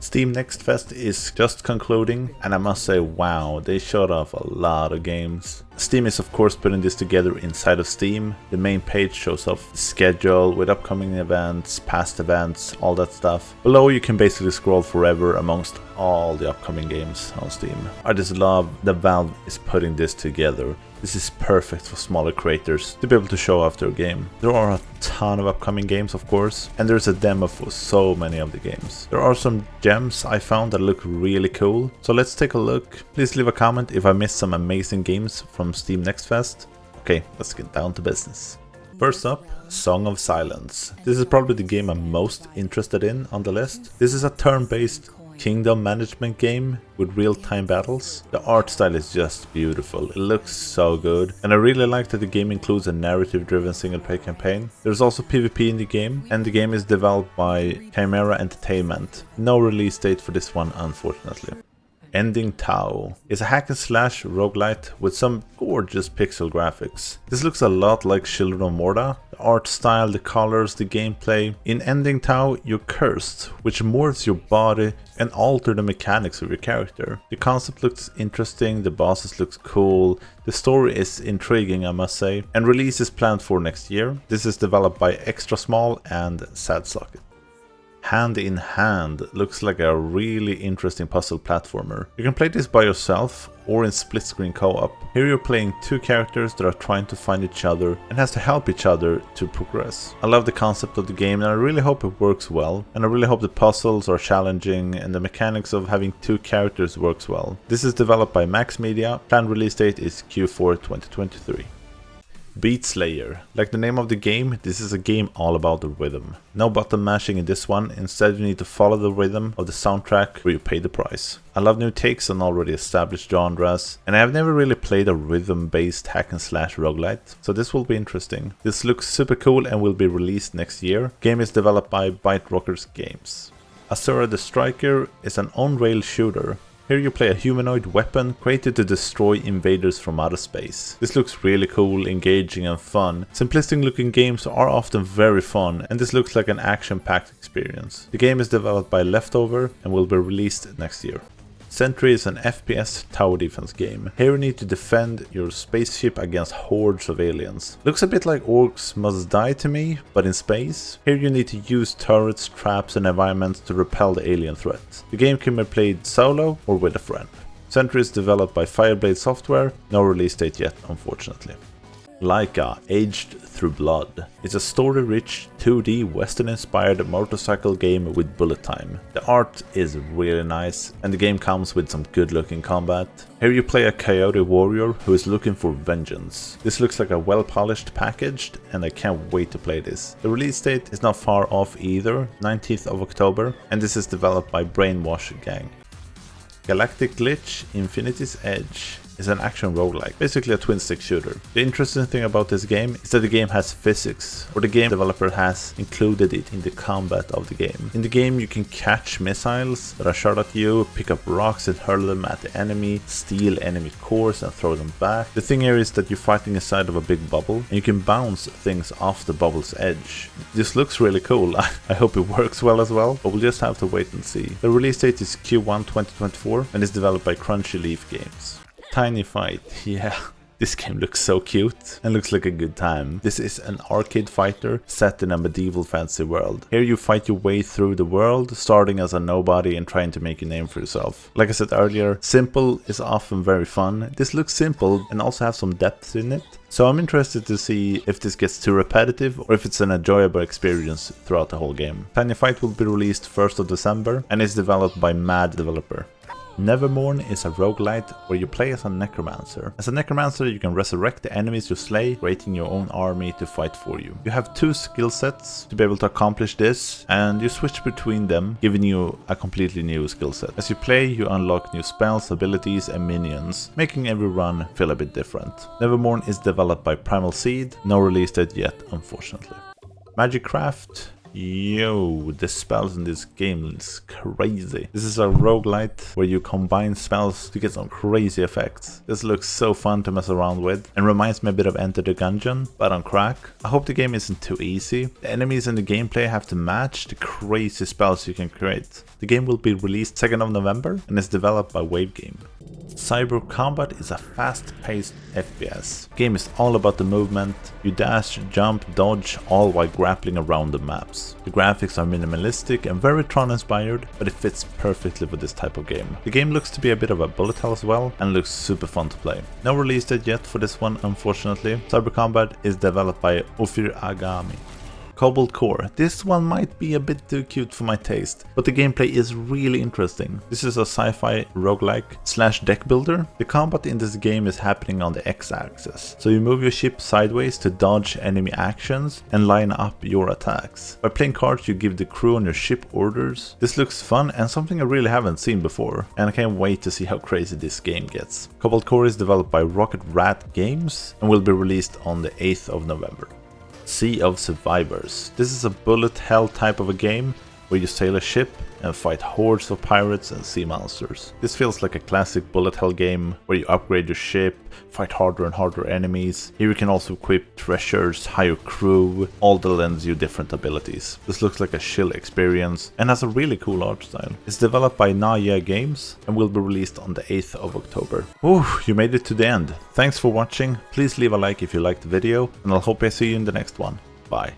Steam Next Fest is just concluding, and I must say, wow, they showed off a lot of games. Steam is of course putting this together inside of Steam. The main page shows off the schedule with upcoming events, past events, all that stuff. Below you can basically scroll forever amongst all the upcoming games on Steam. I just love that Valve is putting this together. This is perfect for smaller creators to be able to show off their game. There are a ton of upcoming games of course, and there's a demo for so many of the games. There are some gems I found that look really cool, so let's take a look. Please leave a comment if I missed some amazing games from Steam Next Fest. Okay, let's get down to business. First up, Song of Silence. This is probably the game I'm most interested in on the list. This is a turn-based kingdom management game with real-time battles. The art style is just beautiful, it looks so good, and I really like that the game includes a narrative-driven single-player campaign. There's also PvP in the game, and the game is developed by Chimera Entertainment. No release date for this one, unfortunately. Ending Tao is a hack and slash roguelite with some gorgeous pixel graphics. This looks a lot like Children of Morta. The art style, the colors, the gameplay. In Ending Tao, you're cursed, which morphs your body and alter the mechanics of your character. The concept looks interesting, the bosses looks cool, the story is intriguing I must say, and release is planned for next year. This is developed by Extra Small and Sadsocket. Hand in Hand looks like a really interesting puzzle platformer. You can play this by yourself or in split screen co-op. Here you're playing two characters that are trying to find each other and has to help each other to progress. I love the concept of the game and I really hope it works well, and I really hope the puzzles are challenging and the mechanics of having two characters works well. This is developed by Max Media. Planned release date is Q4 2023. Beat Slayer. Like the name of the game, this is a game all about the rhythm. No button mashing in this one, instead you need to follow the rhythm of the soundtrack where you pay the price. I love new takes on already established genres, and I have never really played a rhythm-based hack and slash roguelite, so this will be interesting. This looks super cool and will be released next year. Game is developed by Byte Rockers Games. ASURA the Striker is an on-rail shooter. Here you play a humanoid weapon created to destroy invaders from outer space. This looks really cool, engaging and fun. Simplistic looking games are often very fun, and this looks like an action-packed experience. The game is developed by Leftover and will be released next year. Sentry is an FPS tower defense game. Here you need to defend your spaceship against hordes of aliens. Looks a bit like Orcs Must Die to me, but in space. Here you need to use turrets, traps and environments to repel the alien threat. The game can be played solo or with a friend. Sentry is developed by Fireblade Software, no release date yet unfortunately. Laika, Aged Through Blood. It's a story-rich 2D Western-inspired motorcycle game with bullet time. The art is really nice, and the game comes with some good-looking combat. Here you play a coyote warrior who is looking for vengeance. This looks like a well-polished package, and I can't wait to play this. The release date is not far off either, 19th of October, and this is developed by Brainwash Gang. Galactic Glitch, Infinity's Edge is an action roguelike, basically a twin-stick shooter. The interesting thing about this game is that the game has physics, or the game developer has included it in the combat of the game. In the game you can catch missiles that are shot at you, pick up rocks and hurl them at the enemy, steal enemy cores and throw them back. The thing here is that you're fighting inside of a big bubble, and you can bounce things off the bubble's edge. This looks really cool. I hope it works well as well, but we'll just have to wait and see. The release date is Q1 2024 and is developed by Crunchy Leaf Games. Tiny Fight, yeah, this game looks so cute and looks like a good time. This is an arcade fighter set in a medieval fantasy world. Here you fight your way through the world, starting as a nobody and trying to make a name for yourself. Like I said earlier, simple is often very fun. This looks simple and also has some depth in it. So I'm interested to see if this gets too repetitive or if it's an enjoyable experience throughout the whole game. Tiny Fight will be released 1st of December and is developed by Mad Developer. Mourn is a roguelite where you play as a necromancer. As a necromancer you can resurrect the enemies you slay, creating your own army to fight for you. You have 2 skill sets to be able to accomplish this, and you switch between them, giving you a completely new skill set. As you play you unlock new spells, abilities and minions, making every run feel a bit different. Mourn is developed by Primal Seed, no release date yet unfortunately. Magicraft Yo, the spells in this game is crazy. This is a roguelite where you combine spells to get some crazy effects. This looks so fun to mess around with and reminds me a bit of Enter the Gungeon, but on crack. I hope the game isn't too easy. The enemies in the gameplay have to match the crazy spells you can create. The game will be released 2nd of November and is developed by Wave Game. Cyber Combat is a fast-paced FPS. The game is all about the movement. You dash, jump, dodge, all while grappling around the maps. The graphics are minimalistic and very Tron inspired, but it fits perfectly with this type of game. The game looks to be a bit of a bullet hell as well, and looks super fun to play. No release date yet for this one, unfortunately. Cyber Combat is developed by Ophir Agami. Cobalt Core. This one might be a bit too cute for my taste, but the gameplay is really interesting. This is a sci-fi roguelike slash deck builder. The combat in this game is happening on the X-axis, so you move your ship sideways to dodge enemy actions and line up your attacks. By playing cards, you give the crew on your ship orders. This looks fun and something I really haven't seen before, and I can't wait to see how crazy this game gets. Cobalt Core is developed by Rocket Rat Games and will be released on the 8th of November. Sea of Survivors. This is a bullet hell type of a game where you sail a ship and fight hordes of pirates and sea monsters. This feels like a classic bullet hell game where you upgrade your ship, fight harder and harder enemies. Here you can also equip treasures, hire crew, all that lends you different abilities. This looks like a chill experience and has a really cool art style. It's developed by Naya Games and will be released on the 8th of October. Ooh, you made it to the end. Thanks for watching. Please leave a like if you liked the video, and I'll hope I see you in the next one. Bye.